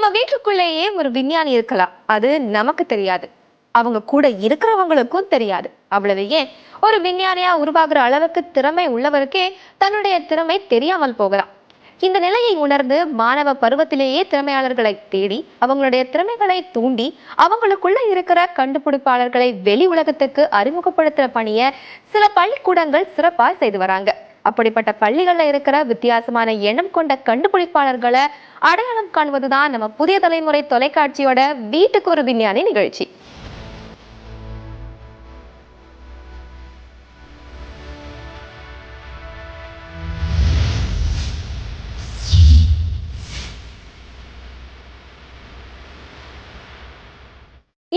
நம்ம வீட்டுக்குள்ளேயே ஒரு விஞ்ஞானி இருக்கலாம். அது நமக்கு தெரியாது. அவங்க கூட இருக்கிறவங்களுக்கும் தெரியாது. அவ்வளவு ஏன், ஒரு விஞ்ஞானியா உருவாகிற அளவுக்கு திறமை உள்ளவருக்கே தன்னுடைய திறமை தெரியாமல் போகலாம். இந்த நிலையை உணர்ந்து மாணவ பருவத்திலேயே திறமையாளர்களை தேடி அவங்களுடைய திறமைகளை தூண்டி அவங்களுக்குள்ள இருக்கிற கண்டுபிடிப்பாளர்களை வெளி உலகத்துக்கு அறிமுகப்படுத்துற பணியை சில பள்ளிக்கூடங்கள் சிறப்பா செய்து வராங்க. அப்படிப்பட்ட பள்ளிகள்ல இருக்கிற வித்தியாசமான எண்ணம் கொண்ட கண்டுபிடிப்பாளர்களை அடையாளம் காண்பதுதான் நம்ம புதிய தலைமுறை தொலைக்காட்சியோட வீட்டுக்கு ஒரு விஞ்ஞானி நிகழ்ச்சி.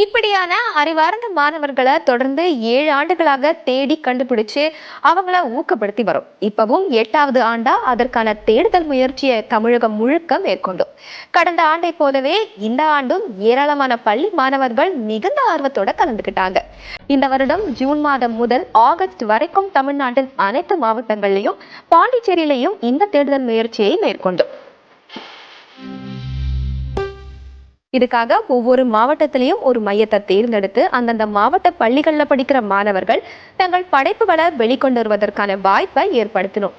இப்படியான அறிவார்ந்த மாணவர்களை தொடர்ந்து 7 ஆண்டுகளாக தேடி கண்டுபிடிச்சு அவங்கள ஊக்கப்படுத்தி வரும். இப்பவும் 8வது ஆண்டா அதற்கான தேடுதல் முயற்சியை தமிழகம் முழுக்க மேற்கொண்டோம். கடந்த ஆண்டை போலவே இந்த ஆண்டும் ஏராளமான பள்ளி மாணவர்கள் மிகுந்த ஆர்வத்தோட கலந்துக்கிட்டாங்க. இந்த வருடம் ஜூன் மாதம் முதல் ஆகஸ்ட் வரைக்கும் தமிழ்நாட்டின் அனைத்து மாவட்டங்கள்லயும் பாண்டிச்சேரியிலையும் இந்த தேடுதல் முயற்சியை மேற்கொண்டோம். இதுக்காக ஒவ்வொரு மாவட்டத்திலையும் ஒரு மையத்தை தேர்ந்தெடுத்து அந்தந்த மாவட்ட பள்ளிகள்ல படிக்கிற மாணவர்கள் தங்கள் படைப்புகளை வெளிக்கொண்டு வருவதற்கான வாய்ப்பை ஏற்படுத்தணும்.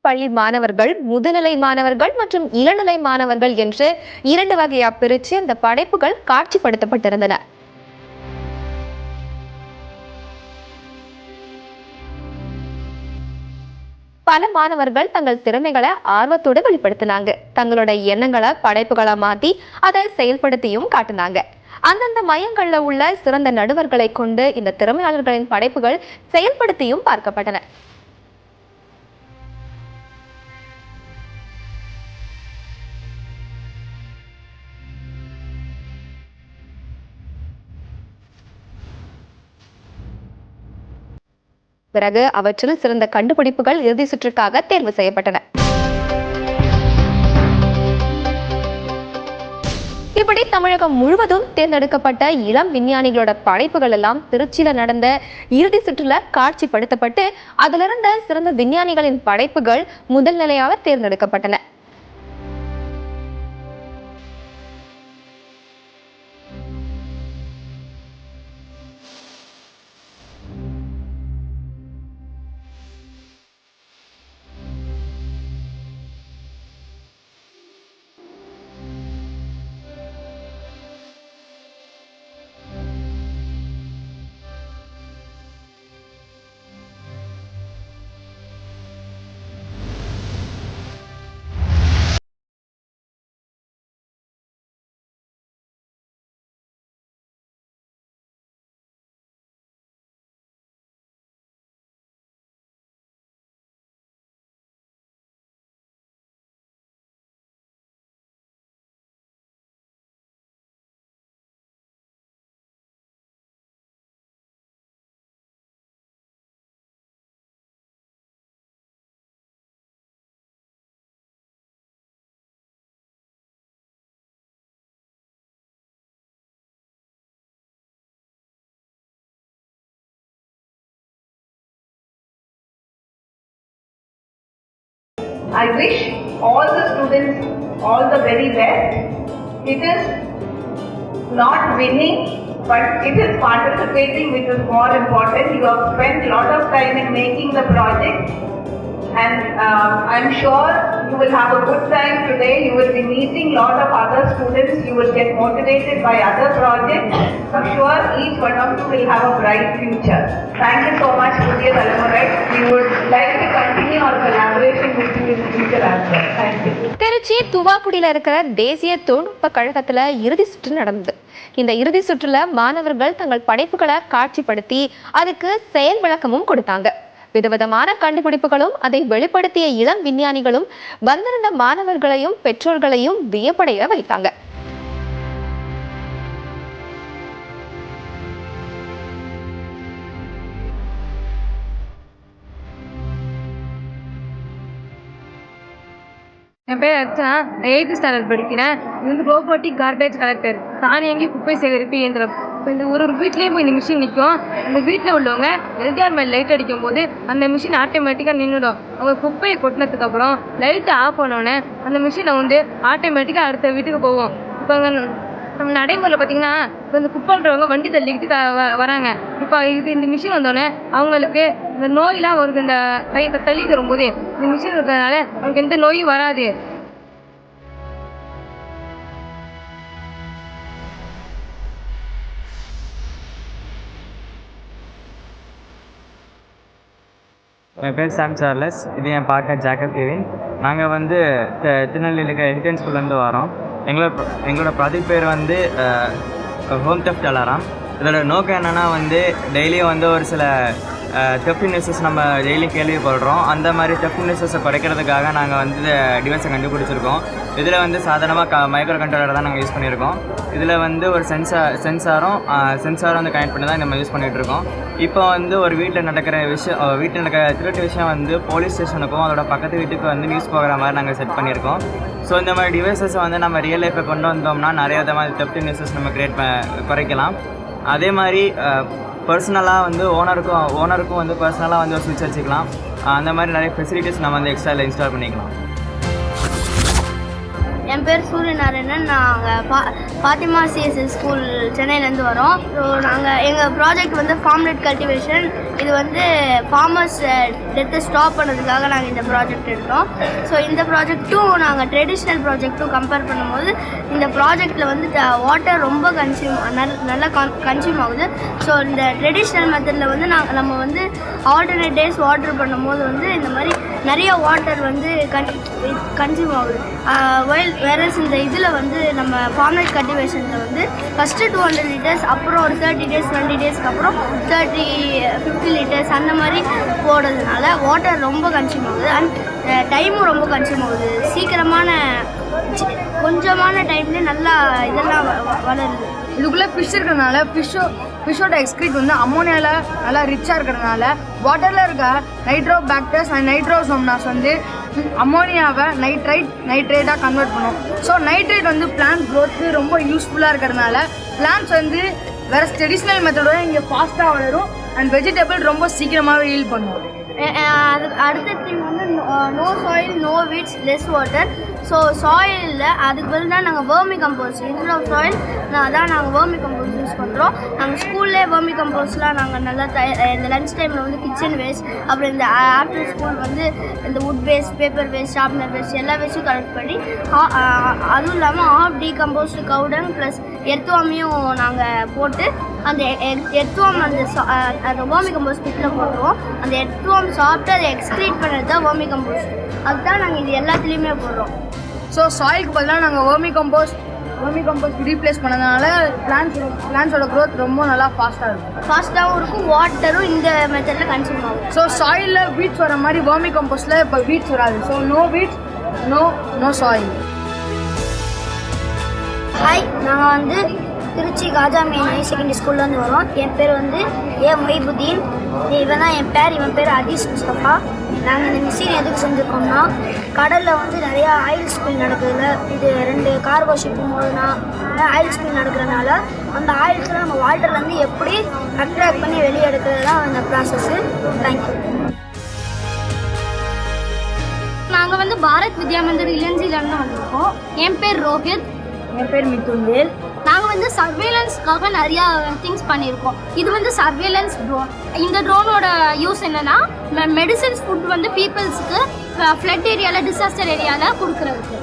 பள்ளி மாணவர்கள், முதுநிலை மாணவர்கள் மற்றும் இளநிலை மாணவர்கள் என்று 2 வகையா பிரிச்சு அந்த படைப்புகள் காட்சிப்படுத்தப்பட்டிருந்தன. பல மாணவர்கள் தங்கள் திறமைகளை ஆர்வத்தோடு வெளிப்படுத்தினாங்க. தங்களோட எண்ணங்களை படைப்புகளா மாத்தி அதை செயல்படுத்தியும் காட்டினாங்க. அந்தந்த மையங்கள்ல உள்ள சிறந்த நடுவர்களை கொண்டு இந்த திறமையாளர்களின் படைப்புகள் செயல்படுத்தியும் பார்க்கப்பட்டன. பிறகு அவற்றில் சிறந்த கண்டுபிடிப்புகள் இறுதி சுற்றுக்காக தேர்வு செய்யப்பட்டன. இப்படி தமிழகம் முழுவதும் தேர்ந்தெடுக்கப்பட்ட இளம் விஞ்ஞானிகளோட படைப்புகள் எல்லாம் திருச்சியில நடந்த இறுதி சுற்றுல காட்சிப்படுத்தப்பட்டு அதிலிருந்த சிறந்த விஞ்ஞானிகளின் படைப்புகள் முதல் நிலையாக தேர்ந்தெடுக்கப்பட்டன. I wish all the students all the very best. It is not winning, but it is participating, which is more important. You have spent a lot of time in making the project, and I'm sure you will have a good time today. You will be meeting a lot of other students. You will get motivated by other projects. I'm sure each one of you will have a bright future. Thank you so much, Pudhiya Thalaimurai. We would like to continue our collaboration with you in the future as well. Thank you. Trichy துவாக்குடியில இருக்கிற தேசிய தொழில்நுட்ப கழகத்துல இறுதி சுற்று நடந்தது. இந்த இறுதி சுற்றுல மாணவர்கள் தங்கள் படைப்புகளை காட்சிப்படுத்தி அதுக்கு செயல் விளக்கமும் கொடுத்தாங்க. விதவிதமான கண்டுபிடிப்புகளும் அதை வெளிப்படுத்திய இளம் விஞ்ஞானிகளும் வந்திருந்த மாணவர்களையும் பெற்றோர்களையும் வியப்படைய வைத்தாங்க. என் பேர் அர்ச்சனா. 8th ஸ்டாண்டர்ட் படிக்கிறேன். இது ரோபோட்டிக் கார்பேஜ் கலெக்டர். தானியங்கி குப்பை சேகரிப்பு இயந்திரம். இப்போ இந்த ஒரு வீட்லேயே போய் இந்த மிஷின் நிற்கும். அந்த வீட்டில் உள்ளவங்க எல்டிஆர் மேல் லைட் அடிக்கும் போது அந்த மிஷின் ஆட்டோமேட்டிக்காக நின்றுடும். அவங்க குப்பையை கொட்டினதுக்கப்புறம் லைட்டை ஆஃப் பண்ணோடனே அந்த மிஷினை வந்து ஆட்டோமேட்டிக்காக அடுத்த வீட்டுக்கு போகும். இப்போ நம்ம நடைமுறையில் பார்த்தீங்கன்னா இப்போ இந்த குப்பைன்றவங்க வண்டி தள்ளிக்கிட்டு வராங்க. இப்போ இந்த மிஷின் வந்தோடனே அவங்களுக்கு இந்த நோயெலாம் அவருக்கு இந்த கையை தள்ளி தரும்போது இந்த மிஷின் இருக்கிறதுனால அவங்களுக்கு எந்த நோயும் வராது. என் பேர் சாம் சார்லஸ். இது என் பார்ட்னர் ஜாக்கப் கெவின். நாங்கள் வந்து திருநெல்வேலியில் இருக்க என்ட்ரன்ஸ் ஸ்கூல்லேருந்து வரோம். எங்களோட ப்ராஜெக்ட் பேர் வந்து ஹோம் தெஃப்ட் அலாரம். இதோட நோக்கம் என்னென்னா வந்து டெய்லியும் வந்து ஒரு சில தெஃப்ட் நியூஸஸ் நம்ம டெய்லியும் கேள்விப்படுறோம். அந்த மாதிரி தெஃப்ட் நியூஸஸை குறைக்கிறதுக்காக நாங்கள் வந்து டிவைஸை கண்டுபிடிச்சிருக்கோம். இதில் வந்து சாதாரணமாக மைக்ரோ கண்ட்ரோலர் தான் நாங்கள் யூஸ் பண்ணியிருக்கோம். இதில் வந்து ஒரு சென்சாரும் வந்து கனெக்ட் பண்ணி தான் நம்ம யூஸ் பண்ணிகிட்ருக்கோம். இப்போ வந்து ஒரு வீட்டில் நடக்கிற திருட்டு விஷயம் வந்து போலீஸ் ஸ்டேஷனுக்கும் அதோட பக்கத்து வீட்டுக்கு வந்து நியூஸ் போகிற மாதிரி நாங்கள் செட் பண்ணியிருக்கோம். ஸோ இந்த மாதிரி டிவைசஸை வந்து நம்ம ரியல் லைஃப்பை கொண்டு வந்தோம்னா நிறைய விதமாக தெஃப்ட் நியூஸஸ் நம்ம குறைக்கலாம். அதே மாதிரி பர்சனலாக வந்து ஓனருக்கும் வந்து பர்சனலாக வந்து ஒரு சுவிட்ச் வச்சுக்கலாம். அந்த மாதிரி நிறைய ஃபெசிலிட்டிஸ் நம்ம வந்து எக்ஸ்ட்ரா இன்ஸ்டால் பண்ணிக்கலாம். என் பேர் சூரியநாராயணன். நாங்கள் ஃபாத்திமா சிஎஸ்எஸ் ஸ்கூல் சென்னையிலேருந்து வரோம். ஸோ எங்கள் ப்ராஜெக்ட் வந்து ஃபார்ம்லெட் கல்டிவேஷன். இது வந்து ஃபார்மர்ஸ் டெத்தை ஸ்டாப் பண்ணதுக்காக நாங்கள் இந்த ப்ராஜெக்ட் எடுத்தோம். ஸோ இந்த ப்ராஜெக்ட்டும் நாங்கள் ட்ரெடிஷ்னல் ப்ராஜெக்ட்டும் கம்பேர் பண்ணும்போது இந்த ப்ராஜெக்டில் வந்து வாட்டர் ரொம்ப நல்லா கன்சியூம் ஆகுது. ஸோ இந்த ட்ரெடிஷ்னல் மெத்தடில் வந்து நம்ம வந்து ஆல்டர்னேட் டேஸ் வாட்டர் பண்ணும்போது வந்து இந்த மாதிரி நிறைய வாட்டர் வந்து கன்சியூம் ஆகுது. வேறஸ் இந்த இதில் வந்து நம்ம ஃபார்ம்லெட் கல்டிவேஷனில் வந்து ஃபஸ்ட்டு 200 லிட்டர்ஸ், அப்புறம் ஒரு 30 டேஸ் 20 டேஸ்க்கு அப்புறம் 50 லிட்டர்ஸ் அந்த மாதிரி போடுறதுனால வாட்டர் ரொம்ப கன்சியூம் ஆகுது. அண்ட் டைமும் ரொம்ப கன்சியூம் ஆகுது. கொஞ்சமான டைம்லேயே நல்லா இதெல்லாம் வளருது. இதுக்குள்ளே ஃபிஷ் இருக்கிறதுனால ஃபிஷ்ஷோட எக்ஸ்க்ரீட் வந்து அம்மோனியாவில் நல்லா ரிச்சாக இருக்கிறதுனால வாட்டரில் இருக்க நைட்ரோபாக்டர்ஸ் அண்ட் நைட்ரோசோம்னாஸ் வந்து அம்மோனியாவை நைட்ரேட்டாக கன்வெர்ட் பண்ணும். ஸோ நைட்ரேட் வந்து பிளான்ட் க்ரோத்துக்கு ரொம்ப யூஸ்ஃபுல்லாக இருக்கிறதுனால பிளான்ட்ஸ் வந்து வேறு ட்ரெடிஷ்னல் மெத்தடோட இங்கே ஃபாஸ்ட்டாக வளரும் அண்ட் வெஜிடபிள் ரொம்ப சீக்கிரமாகவே ஹீல் பண்ணும். அடுத்த திங் வந்து no soil no weeds less water. So சாயிலில் அதுக்கு பதில் தான் நாங்கள் vermicompost instead of soil தான் நாங்கள் வேர்மி கம்போஸ்ட் யூஸ் பண்ணுறோம். நாங்கள் ஸ்கூல்லே வேர்மி கம்போஸ்ட்லாம் நாங்கள் நல்லா இந்த லன்ச் டைமில் வந்து கிச்சன் வேஸ்ட், அப்புறம் இந்த ஆஃப்டர் ஸ்கூல் வந்து இந்த would waste, paper waste, sharpener waste எல்லா வேஸ்ட்டும் கலெக்ட் பண்ணி அதுவும் இல்லாமல் ஆஃப் டீகம்போஸ்ட் கவுடன் ப்ளஸ் எர்த்வாமியும் நாங்கள் போட்டு அந்த எர்த்வாம் அந்த வேர்மி கம்போஸ்ட் பிட்டில் போட்டுருவோம். அந்த எர்த்வாம் சாப்பிட்டு அதை எக்ஸ்க்ரீட் பண்ணுறது தான் வேர்மி கம்போஸ்ட். அதுதான் நாங்கள் இது எல்லாத்துலேயுமே போடுறோம். ஸோ சாயிலுக்கு பதிலாக நாங்கள் வேர்மி கம்போஸ்ட் ரீப்ளேஸ் பண்ணதுனால பிளான்ஸோட க்ரோத் ரொம்ப நல்லா ஃபாஸ்ட்டாகவும் இருக்கும். வாட்டரும் இந்த மெத்தடில் கன்சியூம் ஆகும். ஸோ சாயிலில் வீட்ஸ் வர மாதிரி வேர்மி கம்போஸ்டில் இப்போ வீட்ஸ் வராது. So no weeds no soil. Hi, நாங்கள் வந்து திருச்சி காஜாமி ஹையர் செகண்டரி ஸ்கூல்லேருந்து வரோம். என் பேர் வந்து மொய்புதீன். இவன் பேர் அதீஸ் முஸ்தபா. நாங்கள் இந்த மிஷின் எதுக்கு செஞ்சுருக்கோம்னா, கடலில் வந்து நிறையா ஆயில் ஸ்பில் நடக்குதுல்ல, இது 2 கார்கோ ஷிப்பு போதுனா ஆயில் ஸ்பில் நடக்கிறதுனால அந்த ஆயில்ஸ்லாம் நம்ம வாட்டர்லேருந்து எப்படி அட்ராக்ட் பண்ணி வெளியே எடுக்கிறது தான் அந்த ப்ராசஸ்ஸு. தேங்க்யூ. நாங்கள் வந்து பாரத் வித்யா மந்திர் இளஞ்சிலேருந்து வந்திருக்கோம். என் பேர் ரோஹித். என் பேர் மிதுன்வேல். நாங்கள் வந்து சர்வேலன்ஸ்க்காக நிறையா திங்ஸ் பண்ணியிருக்கோம். இது வந்து சர்வேலன்ஸ் ட்ரோன். இந்த ட்ரோனோட யூஸ் என்னென்னா, மெடிசன்ஸ் ஃபுட் வந்து பீப்புள்ஸுக்கு ஃப்ளட் ஏரியாவில் டிசாஸ்டர் ஏரியாவில் கொடுக்குறதுக்கு.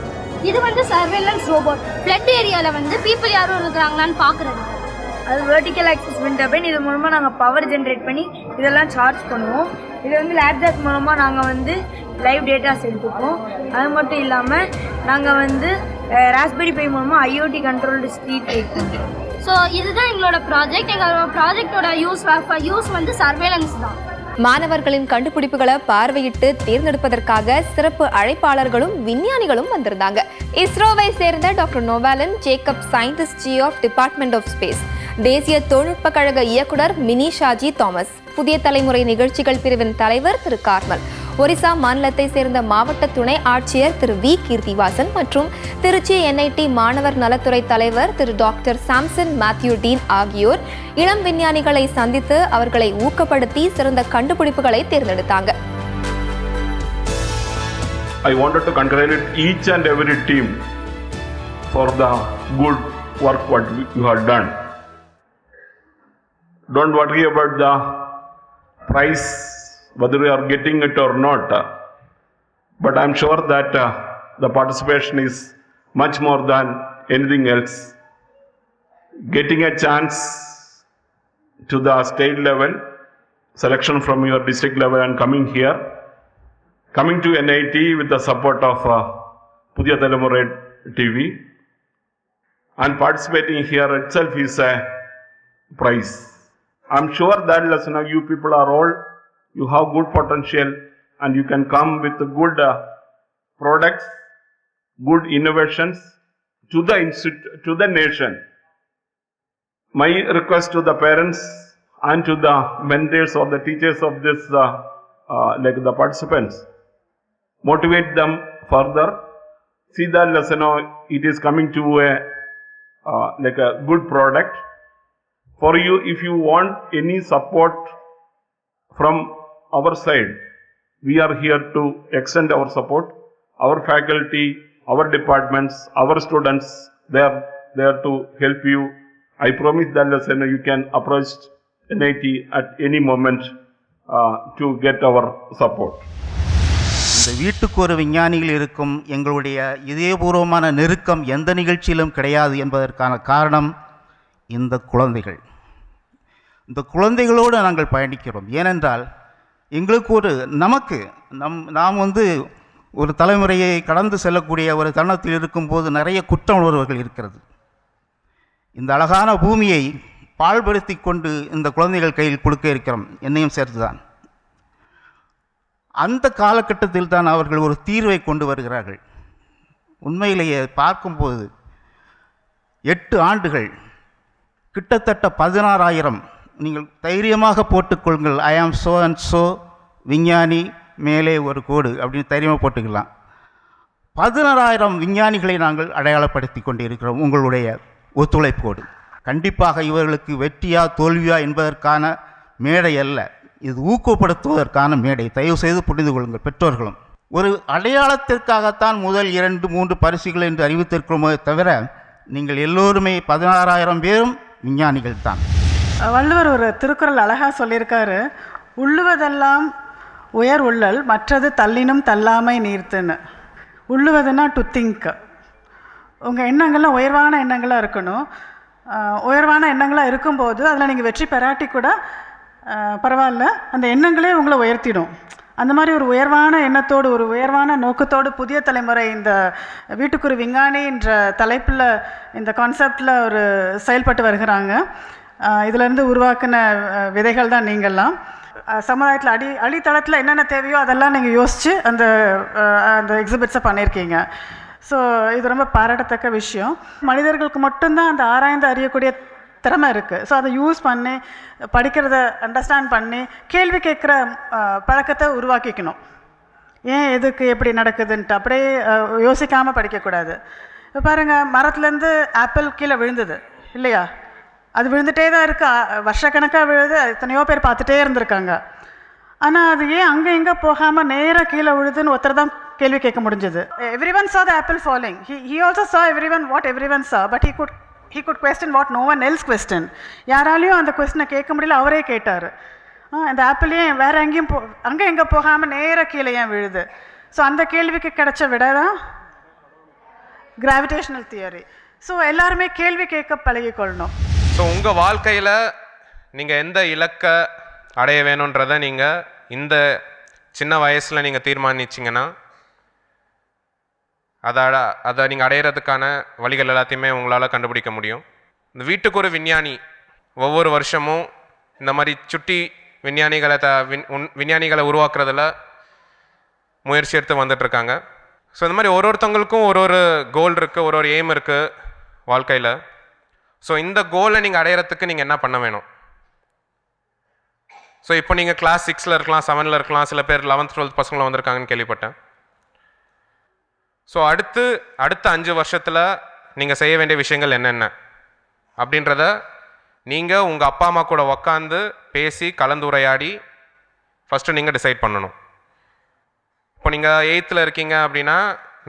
இது வந்து சர்வேலன்ஸ் ரோபோட். ஃப்ளட் ஏரியாவில் வந்து பீப்புள் யாரும் இருக்கிறாங்களான்னு பார்க்குறது. அது வெர்டிக்கல் ஆக்சஸ் விண்ட் டர்பைன். இது மூலமாக நாங்கள் பவர் ஜென்ரேட் பண்ணி இதெல்லாம் சார்ஜ் பண்ணுவோம். இது வந்து லேப்டாப் மூலமாக நாங்கள் வந்து லைவ் டேட்டாஸ் எடுத்துப்போம். அது மட்டும் இல்லாமல் நாங்கள் வந்து ராஸ்பெரி பை மூலமாக ஐஓடி கண்ட்ரோல்டு ஸ்ட்ரீட் லைட் பண்ணுறோம். ஸோ இதுதான் எங்களோட ப்ராஜெக்ட். எங்களோட ப்ராஜெக்டோட யூஸ் வந்து சர்வேலன்ஸ் தான். மாணவர்களின் கண்டுபிடிப்புகளை பார்வையிட்டு தேர்ந்தெடுப்பதற்காக சிறப்பு அழைப்பாளர்களும் விஞ்ஞானிகளும் வந்திருந்தாங்க. இஸ்ரோவை சேர்ந்த டாக்டர் நோவாலன் Jacob, scientist G of department of space, தேசிய தொழில்நுட்ப கழக இயக்குனர் மினி ஷாஜி தாமஸ், புதிய தலைமுறை நிகழ்ச்சிகள் பிரிவின் தலைவர் திரு கார்மல் ஒரிசா மாநிலத்தை சேர்ந்த மாவட்ட துணை ஆட்சியர் திரு வி கீர்த்திவாசன் மற்றும் திருச்சி NIT மாணவர் நலத்துறை தலைவர் திரு டாக்டர் சாம்சன் மேத்யூ டீன் ஆகியோர் இளம் விஞ்ஞானிகளை சந்தித்து அவர்களை ஊக்கப்படுத்தி சிறந்த கண்டுபிடிப்புகளை தேர்ந்தெடுத்தாங்க. I wanted to congratulate each and every team for the good work what you have done. Don't worry about the prize, whether you are getting it or not. But I'm sure that the participation is much more than anything else. Getting a chance to the state level, selection from your district level and coming to NIT with the support of Pudhiya Thalaimurai TV and participating here itself is a prize. I'm sure that you people are all, you have good potential and you can come with good products, good innovations to the institute, to the nation. My request to the parents and to the mentors or the teachers of this, like the participants, motivate them further. See that it is coming to a like a good product for you. If you want any support from our side, we are here to extend our support. Our faculty, our departments, our students, they are there to help you. I promise that you can approach NIT at any moment to get our support. இந்த வீட்டுக்கு ஒரு விஞ்ஞானிகள் இருக்கும் எங்களுடைய இதயபூர்வமான நெருக்கம் எந்த நிகழ்ச்சியிலும் கிடையாது என்பதற்கான காரணம் இந்த குழந்தைகள். இந்த குழந்தைகளோடு நாங்கள் பயணிக்கிறோம். ஏனென்றால் எங்களுக்கு நாம் ஒரு தலைமுறையை கடந்து செல்லக்கூடிய ஒரு தருணத்தில் இருக்கும்போது நிறைய குற்ற உணர்வுகள் இருக்கிறது. இந்த அழகான பூமியை பாழ்படுத்தி கொண்டு இந்த குழந்தைகள் கையில் கொடுக்க இருக்கிறோம், என்னையும் சேர்த்துதான். அந்த காலகட்டத்தில் தான் அவர்கள் ஒரு தீர்வை கொண்டு வருகிறார்கள். உண்மையிலேயே பார்க்கும்போது 8 ஆண்டுகள் கிட்டத்தட்ட 16,000, நீங்கள் தைரியமாக போட்டுக்கொள்ளுங்கள், ஐ ஆம் சோ அண்ட் சோ விஞ்ஞானி மேலே ஒரு கோடு அப்படின்னு தைரியமாக போட்டுக்கலாம். 16,000 விஞ்ஞானிகளை நாங்கள் அடையாளப்படுத்தி கொண்டு இருக்கிறோம் உங்களுடைய ஒத்துழைப்போடு. கண்டிப்பாக இவர்களுக்கு வெற்றியா தோல்வியா என்பதற்கான மேடை அல்ல, இது ஊக்கப்படுத்துவதற்கான மேடை. தயவு செய்து புரிந்து கொள்ளுங்கள். பெற்றோர்களும் ஒரு அடையாளத்திற்காகத்தான் முதல் 2-3 பரிசுகள் என்று அறிவித்திருக்கிறோமே தவிர நீங்கள் எல்லோருமே 16,000 பேரும் விஞ்ஞானிகள் தான். வள்ளுவர் ஒரு திருக்குறள் அழகாக சொல்லியிருக்காரு, உள்ளுவதெல்லாம் உயர் உள்ளல் மற்றது தள்ளினும் தள்ளாமை நீர்த்துன்னு. உள்ளுவதுன்னா டு திங்க். உங்கள் எண்ணங்கள்லாம் உயர்வான எண்ணங்களாக இருக்கணும். உயர்வான எண்ணங்களாக இருக்கும்போது அதில் நீங்கள் வெற்றி பெறாட்டி கூட பரவாயில்ல, அந்த எண்ணங்களே உங்களை உயர்த்திடும். அந்த மாதிரி ஒரு உயர்வான எண்ணத்தோடு ஒரு உயர்வான நோக்கத்தோடு புதிய தலைமுறை இந்த வீட்டுக்கு ஒரு விஞ்ஞானி என்ற தலைப்பில் இந்த கான்செப்டில் ஒரு செயல்பட்டு வருகிறாங்க. இதிலேருந்து உருவாக்கின விதைகள் தான் நீங்கள்லாம். சமுதாயத்தில் அடித்தளத்தில் என்னென்ன தேவையோ அதெல்லாம் நீங்கள் யோசித்து அந்த எக்ஸிபிட்ஸை பண்ணியிருக்கீங்க. ஸோ இது ரொம்ப பாராட்டத்தக்க விஷயம். மனிதர்களுக்கு மட்டும்தான் அந்த ஆராய்ந்து அறியக்கூடிய திறமை இருக்குது. ஸோ அதை யூஸ் பண்ணி படிக்கிறத அண்டர்ஸ்டாண்ட் பண்ணி கேள்வி கேட்குற பழக்கத்தை உருவாக்கிக்கணும். ஏன் எதுக்கு எப்படி நடக்குதுன்ட்டு அப்படியே யோசிக்காமல் படிக்கக்கூடாது. இப்போ பாருங்கள், மரத்துலேருந்து ஆப்பிள் கீழே விழுந்தது இல்லையா? அது விழுந்துகிட்டே தான் இருக்குது, வருஷக்கணக்காக விழுது, எத்தனையோ பேர் பார்த்துட்டே இருந்திருக்காங்க. ஆனால் அது ஏன் அங்கே எங்கே போகாமல் நேராக கீழே விழுதுன்னு ஒருத்தர் தான் கேள்வி கேட்க முடிஞ்சது. Everyone saw the apple falling. He also saw what everyone saw, but he could question what no one else questioned. யாராலையும் அந்த கொஸ்டினை கேட்க முடியல, அவரே கேட்டார். இந்த ஆப்பிள் ஏன் வேறு எங்கேயும் அங்கே எங்கே போகாமல் நேராக கீழே ஏன் விழுது? ஸோ அந்த கேள்விக்கு கிடைச்ச விட தான் கிராவிடேஷனல் தியரி. ஸோ எல்லாருமே கேள்வி கேட்க பழகிக்கொள்ளணும். ஸோ உங்கள் வாழ்க்கையில் நீங்கள் எந்த இலக்கை அடைய வேணுன்றதை நீங்கள் இந்த சின்ன வயசில் நீங்கள் தீர்மானிச்சிங்கன்னா அதை நீங்கள் அடையிறதுக்கான வழிகள் எல்லாத்தையுமே உங்களால் கண்டுபிடிக்க முடியும். இந்த வீட்டுக்கு ஒரு விஞ்ஞானி ஒவ்வொரு வருஷமும் இந்த மாதிரி சுட்டி விஞ்ஞானிகளை உருவாக்குறதுல முயற்சி எடுத்து வந்துட்டுருக்காங்க. ஸோ இந்த மாதிரி ஒருத்தவங்களுக்கும் ஒரு கோல் இருக்குது, ஒரு எய்ம் இருக்குது வாழ்க்கையில். ஸோ இந்த கோலை நீங்கள் அடையிறதுக்கு நீங்கள் என்ன பண்ண வேணும்? ஸோ இப்போ நீங்கள் கிளாஸ் 6ல் இருக்கலாம், 7ல் இருக்கலாம், சில பேர் 11th 12th பசங்களும் வந்திருக்காங்கன்னு கேள்விப்பட்டேன். ஸோ அடுத்த 5 வருஷத்தில் நீங்கள் செய்ய வேண்டிய விஷயங்கள் என்னென்ன அப்படின்றத நீங்கள் உங்கள் அப்பா அம்மா கூட உக்காந்து பேசி கலந்துரையாடி ஃபஸ்ட்டு நீங்கள் டிசைட் பண்ணணும். இப்போ நீங்கள் 8th இருக்கீங்க அப்படின்னா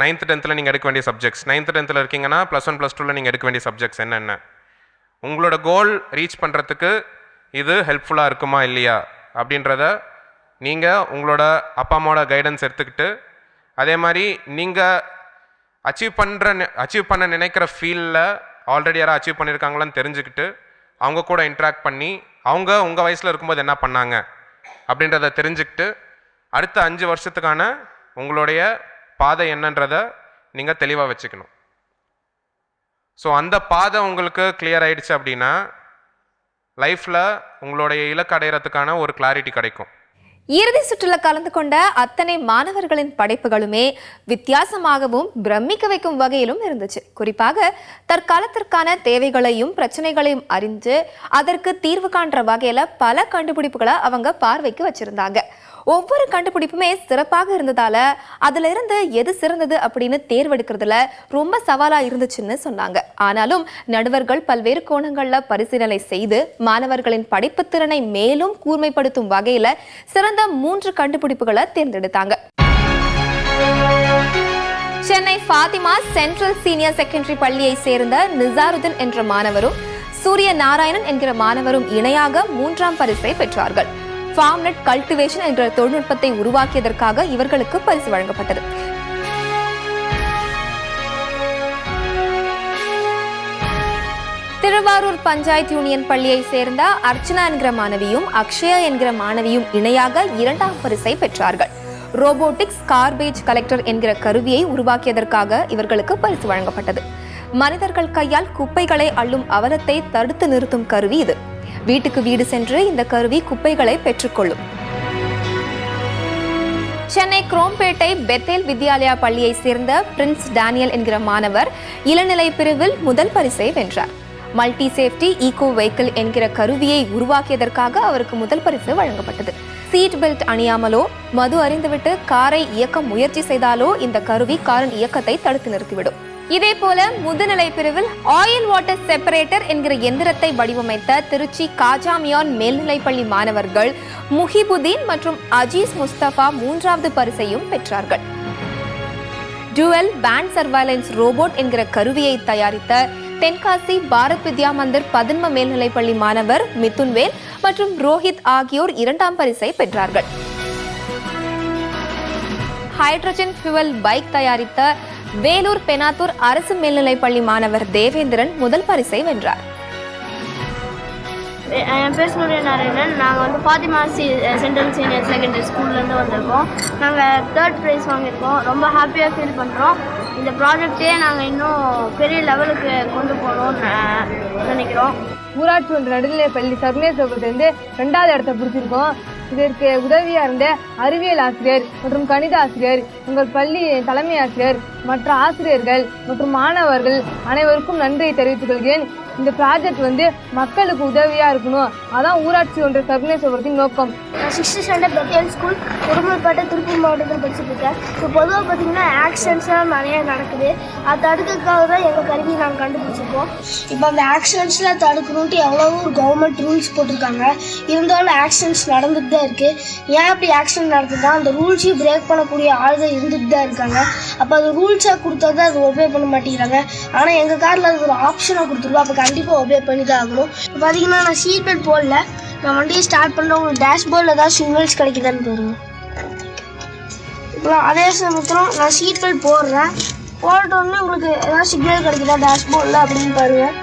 9th 10th நீங்கள் எடுக்க வேண்டிய சப்ஜெக்ட்ஸ், 9th 10th இருக்கீங்கன்னா +1 +2 நீங்கள் எடுக்க வேண்டிய சப்ஜெக்ட்ஸ் என்னென்ன, உங்களோட கோல் ரீச் பண்ணுறதுக்கு இது ஹெல்ப்ஃபுல்லாக இருக்குமா இல்லையா அப்படின்றத நீங்கள் உங்களோட அப்பா அம்மாவோட கைடன்ஸ் எடுத்துக்கிட்டு, அதே மாதிரி நீங்கள் அச்சீவ் பண்ண நினைக்கிற ஃபீல்டில் ஆல்ரெடி யாராவது அச்சீவ் பண்ணியிருக்காங்களான்னு தெரிஞ்சுக்கிட்டு அவங்க கூட இன்ட்ராக்ட் பண்ணி அவங்க உங்கள் வயசில் இருக்கும்போது என்ன பண்ணாங்க அப்படின்றத தெரிஞ்சுக்கிட்டு அடுத்த 5 வருஷத்துக்கான உங்களுடைய பாதை என்னன்றதை நீங்கள் தெளிவாக வச்சுக்கணும். ஸோ அந்த பாதை உங்களுக்கு கிளியர் ஆகிடுச்சு அப்படின்னா லைஃப்பில் உங்களுடைய இலக்கு அடைகிறதுக்கான ஒரு கிளாரிட்டி கிடைக்கும். இறுதி சுற்றுல கலந்து கொண்ட அத்தனை மாணவர்களின் படைப்புகளுமே வித்தியாசமாகவும் பிரமிக்க வைக்கும் வகையிலும் இருந்துச்சு. குறிப்பாக தற்காலத்திற்கான தேவைகளையும் பிரச்சனைகளையும் அறிந்து அதற்கு தீர்வு காண்ற வகையில பல கண்டுபிடிப்புகளை அவங்க பார்வைக்கு வச்சிருந்தாங்க. ஒவ்வொரு கண்டுபிடிப்புமே சிறப்பாக இருந்ததால அதுல இருந்து எது சிறந்தது அப்படின்னு தேர்வெடுக்கிறதுல ரொம்ப சவாலா இருந்துச்சுன்னு சொன்னாங்க. ஆனாலும் நடுவர்கள் பல்வேறு கோணங்கள்ல பரிசீலனை செய்து மாணவர்களின் படிப்புத் திறனை மேலும் கூர்மைப்படுத்தும் வகையில சிறந்த 3 கண்டுபிடிப்புகளை தேர்ந்தெடுத்தாங்க. Chennai Fathima central senior secondary பள்ளியை சேர்ந்த நிசாருதீன் என்ற மாணவரும் சூரிய நாராயணன் என்கிற மாணவரும் இணையாக 3ஆம் பரிசை பெற்றார்கள். ஃபார்ம்நெட் கல்டிவேஷன் என்ற தொழில்நுட்பத்தை உருவாக்கியதற்காக இவர்களுக்கு பரிசு வழங்கப்பட்டது. திருவாரூர் பஞ்சாயத்து யூனியன் பள்ளியை சேர்ந்த அர்ச்சனா என்கிற மாணவியும் அக்ஷயா என்கிற மாணவியும் இணையாக 2ஆம் பரிசை பெற்றார்கள். ரோபோட்டிக்ஸ் கார்பேஜ் கலெக்டர் என்கிற கருவியை உருவாக்கியதற்காக இவர்களுக்கு பரிசு வழங்கப்பட்டது. மனிதர்கள் கையால் குப்பைகளை அள்ளும் அவலத்தை தடுத்து நிறுத்தும் கருவி இது. வீட்டுக்கு வீடு சென்று இந்த கருவி குப்பைகளை பெற்றுக்கொள்ளும். சென்னை குரோம்பேட்டை பெத்தேல் வித்யாலயா பள்ளியை சேர்ந்த பிரின்ஸ் டேனியல் என்கிற மாணவர் இளநிலை பிரிவில் முதல் பரிசை வென்றார். மல்டி சேஃப்டி ஈகோ வெஹிக்கிள் என்கிற கருவியை உருவாக்கியதற்காக அவருக்கு முதல் பரிசு வழங்கப்பட்டது. சீட் பெல்ட் அணியாமலோ மது அறிந்துவிட்டு காரை இயக்க முயற்சி செய்தாலோ இந்த கருவி காரின் இயக்கத்தை தடுத்து நிறுத்திவிடும். இதே போல முதுநிலை பிரிவில் ஆயில் வாட்டர் செப்பரேட்டர் என்கிற எந்திரத்தை வடிவமைத்த திருச்சி காஜாமியான் மேல்நிலைப்பள்ளி மாணவர்கள் முஹிபுதீன் மற்றும் அஜீஸ் முஸ்தபா 3வது பரிசையும் பெற்றார்கள். டுவெல் பேண்ட் சர்வைலன்ஸ் ரோபோட் என்கிற கருவியை தயாரித்த தென்காசி பாரத் வித்யா மந்திர் பதன்ம மேல்நிலைப்பள்ளி மாணவர் மிதுன்வேல் மற்றும் ரோஹித் ஆகியோர் 2ஆம் பரிசை பெற்றார்கள். ஹைட்ரஜன் ஃபியூவல் பைக் தயாரித்த வேலூர் பெனாத்தூர் அரசு மேல்நிலைப்பள்ளி மாணவர் தேவேந்திரன் முதல் பரிசை வென்றார். என் பேர் சூரிய நாராயணன். நாங்கள் வந்து ஃபாத்திமா சென்ட்ரல் சீனியர் செகண்டரி ஸ்கூல்லேருந்து வந்திருக்கோம். நாங்கள் 3rd ப்ரைஸ் வாங்கியிருக்கோம். ரொம்ப ஹாப்பியாக ஃபீல் பண்ணுறோம். இந்த ப்ராஜெக்டே நாங்கள் இன்னும் பெரிய லெவலுக்கு கொண்டு போகணும்னு நினைக்கிறோம். ஊராட்சி ஒன்று நடுநிலை பள்ளி சர்மேஸ்வரத்துலேருந்து 2வது இடத்தை பிடிச்சிருக்கோம். இதற்கு உதவியாக இருந்த அறிவியல் ஆசிரியர் மற்றும் கணித ஆசிரியர், உங்கள் பள்ளி தலைமை ஆசிரியர், மற்ற ஆசிரியர்கள் மற்றும் மாணவர்கள் அனைவருக்கும் நன்றியை தெரிவித்துக் கொள்கிறேன். இந்த ப்ராஜெக்ட் வந்து மக்களுக்கு உதவியாக இருக்கணும். அதான் ஊராட்சி ஒன்றிய சர்மேஸ்வரத்தின் நோக்கம். நான் 6th standard Bethel school Udumalpet Tiruppur மாவட்டத்தில் படிச்சுட்டு இருக்கேன். இப்போ பொதுவாக பார்த்தீங்கன்னா ஆக்சிடென்ட்ஸ்லாம் நிறைய நடக்குது. அது தடுக்கிறதுக்காக தான் எங்கள் கருவி நாங்கள் கண்டுபிடிச்சிருக்கோம். இப்போ அந்த ஆக்சிடென்ட்ஸ்லாம் தடுக்கணுன்ட்டு எவ்வளவோ கவர்மெண்ட் ரூல்ஸ் போட்டிருக்காங்க. இருந்தாலும் ஆக்சிடென்ட்ஸ் நடந்துட்டு தான் இருக்குது. ஏன் அப்படி ஆக்சிடென்ட் நடக்குதுன்னா அந்த ரூல்ஸையும் பிரேக் பண்ணக்கூடிய ஆளுகள் இருந்துட்டு தான் இருக்காங்க. அப்போ அது ரூல்ஸாக கொடுத்தா தான் அது ஒபே பண்ண மாட்டேங்கிறாங்க. ஆனால் எங்கள் காரில் அது ஒரு ஆப்ஷனாக கொடுத்துருக்கோம். அப்போ கண்டிப்பாக ஒபே பண்ணி தான் ஆகணும். இப்போ பார்த்தீங்கன்னா நான் சீட் பெல்ட் போடல. நான் வண்டியை ஸ்டார்ட் பண்ணுறேன். உங்களுக்கு டேஷ்போர்டில் ஏதாவது சிக்னல்ஸ் கிடைக்குதான்னு பாருங்க. இப்போ அதே சமயத்தில் நான் சீட் பெல்ட் போடுறேன். போட்டோடனே உங்களுக்கு ஏதாவது சிக்னல் கிடைக்குதா டேஷ்போர்டில் அப்படின்னு பாருங்கள்.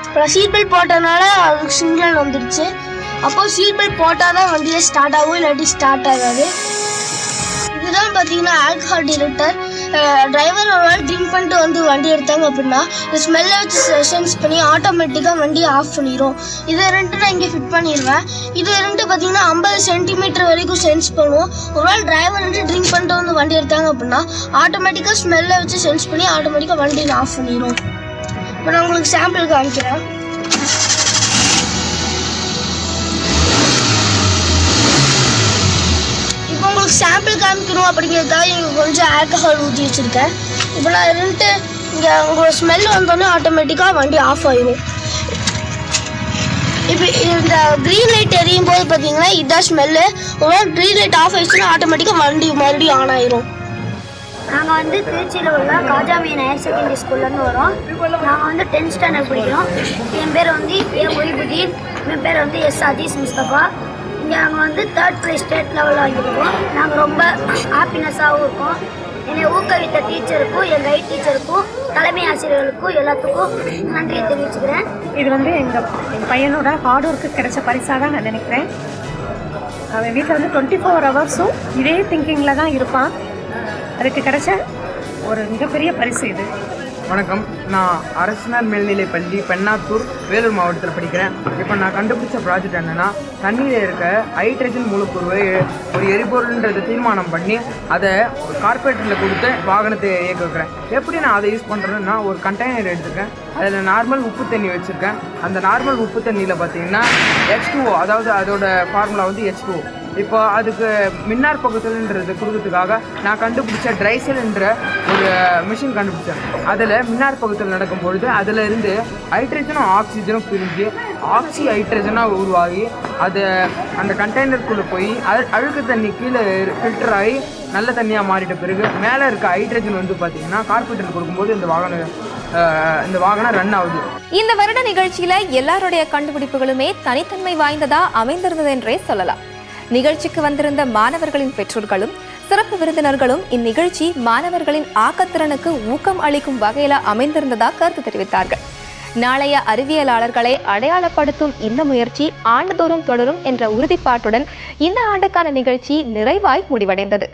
இப்போ சீட் பெல்ட் போட்டதுனால அதுக்கு சிக்னல் வந்துடுச்சு. அப்போ சீட் பெல்ட் போட்டால் தான் வண்டியே ஸ்டார்ட் ஆகும், இல்லாட்டி ஸ்டார்ட் ஆகாது. இது இதுதான் பார்த்தீங்கன்னா ஆல்கஹால் டிடெக்டர். டிரைவர் ஒரு வேளை ட்ரிங்க் பண்ணிட்டு வந்து வண்டி எடுத்தாங்க அப்படின்னா இந்த ஸ்மெல்லை வச்சு சென்ஸ் பண்ணி ஆட்டோமேட்டிக்காக வண்டியை ஆஃப் பண்ணிடும். இதை ரெண்டு நான் இங்கே ஃபிட் பண்ணிடுவேன். இது ரெண்டு பார்த்தீங்கன்னா 50 சென்டிமீட்டர் வரைக்கும் சென்ஸ் பண்ணுவோம். ஒரு வேளை டிரைவர் வந்து ட்ரிங்க் பண்ணிட்டு வந்து வண்டி எடுத்தாங்க அப்படின்னா ஆட்டோமேட்டிக்காக ஸ்மெல்லை வச்சு சென்ஸ் பண்ணி ஆட்டோமேட்டிக்காக வண்டியை ஆஃப் பண்ணிடும். இப்போ நான் உங்களுக்கு சாம்பிள் காமிக்கிறேன். இப்போ உங்களுக்கு சாம்பிள் காமிக்கணும் அப்படிங்கிறதுக்காக இங்கே கொஞ்சம் ஆல்கஹால் ஊற்றி வச்சுருக்கேன். இப்போ நான் இருந்துட்டு இங்கே உங்களோட ஸ்மெல் வந்தோடனே ஆட்டோமேட்டிக்காக வண்டி ஆஃப் ஆகிடும். இப்போ இந்த க்ரீன் லைட் எரியும் போது பார்த்தீங்கன்னா இதுதான் ஸ்மெல்லு. ஒரு க்ரீன் லைட் ஆஃப் ஆயிடுச்சுன்னா ஆட்டோமேட்டிக்காக வண்டி மறுபடியும் ஆன் ஆயிரும். நாங்கள் வந்து திருச்சியில் உள்ள காஜாமியன் ஹையர் செகண்டரி ஸ்கூல்லேருந்து வரோம். நாங்கள் வந்து 10th ஸ்டாண்டர்ட் படிக்கிறோம். என் பேர் வந்து ஏ மொய்புதீன். என் பேர் வந்து எஸ் அஜீஸ் முஸ்தபா. இங்கே நாங்கள் வந்து 3rd ப்ரைஸ் ஸ்டேட் லெவலில் வாங்கியிருக்கோம். நாங்கள் ரொம்ப ஹாப்பினஸ்ஸாகவும் இருக்கோம். என்னை ஊக்குவித்த டீச்சருக்கும் என் கைட் டீச்சருக்கும் தலைமை ஆசிரியர்களுக்கும் எல்லாத்துக்கும் நன்றியை தெரிவிச்சுக்கிறேன். இது வந்து எங்கள் பையனோட ஹார்ட் ஒர்க்கு கிடைச்ச பரிசாக தான் நான் நினைக்கிறேன். அவன் வீட்டில் வந்து 24 ஹவர்ஸும் இதே திங்கிங்கில் தான் இருப்பான். அதுக்கு கிடைச்ச ஒரு மிகப்பெரிய பரிசு இது. வணக்கம், நான் அரசினர் மேல்நிலைப்பள்ளி பெண்ணாத்தூர் வேலூர் மாவட்டத்தில் படிக்கிறேன். இப்போ நான் கண்டுபிடிச்ச ப்ராஜெக்ட் என்னென்னா, தண்ணியில் இருக்க ஹைட்ரஜன் மூலக்கூறுவை ஒரு எரிபொருள்ன்றதை தீர்மானம் பண்ணி அதை ஒரு கார்பரேட்டரில் கொடுத்து வாகனத்தை இயக்க வைக்கிறேன். எப்படி நான் அதை யூஸ் பண்ணுறேன்னா, ஒரு கண்டெய்னர் எடுத்துருக்கேன். அதில் நார்மல் உப்பு தண்ணி வச்சுருக்கேன். அந்த நார்மல் உப்பு தண்ணியில் பார்த்தீங்கன்னா H2O, அதாவது அதோட ஃபார்முலா வந்து H2O. இப்போ அதுக்கு மின்னார் பகுத்தல்ன்றது கொடுக்கறதுக்காக நான் கண்டுபிடிச்ச ட்ரைசல் என்ற ஒரு மிஷின் கண்டுபிடிச்சேன். அதில் மின்னார் பகுத்தல் நடக்கும்பொழுது அதில் இருந்து ஹைட்ரஜனும் ஆக்சிஜனும் பிரிஞ்சு ஆக்சி ஹைட்ரஜனாக உருவாகி அது அந்த கண்டெய்னருக்குள்ளே போய் அழுக்கு தண்ணி கீழே ஃபில்டர் ஆகி நல்ல தண்ணியாக மாறிட்ட பிறகு மேலே இருக்க ஹைட்ரஜன் வந்து பார்த்திங்கன்னா கார்பரேட்டர் கொடுக்கும்போது இந்த வாகனம் ரன் ஆகுது. இந்த வருட நிகழ்ச்சியில எல்லாருடைய கண்டுபிடிப்புகளுமே தனித்தன்மை வாய்ந்ததா அமைந்திருந்தது என்றே சொல்லலாம். நிகழ்ச்சிக்கு வந்திருந்த மாணவர்களின் பெற்றோர்களும் சிறப்பு விருந்தினர்களும் இந்நிகழ்ச்சி மாணவர்களின் ஆக்கத்திறனுக்கு ஊக்கம் அளிக்கும் வகையில அமைந்திருந்ததா கருத்து தெரிவித்தார்கள். நாளைய அறிவியலாளர்களை அடையாளப்படுத்தும் இந்த முயற்சி ஆண்டுதோறும் தொடரும் என்ற உறுதிப்பாட்டுடன் இந்த ஆண்டுக்கான நிகழ்ச்சி நிறைவாய் முடிவடைந்தது.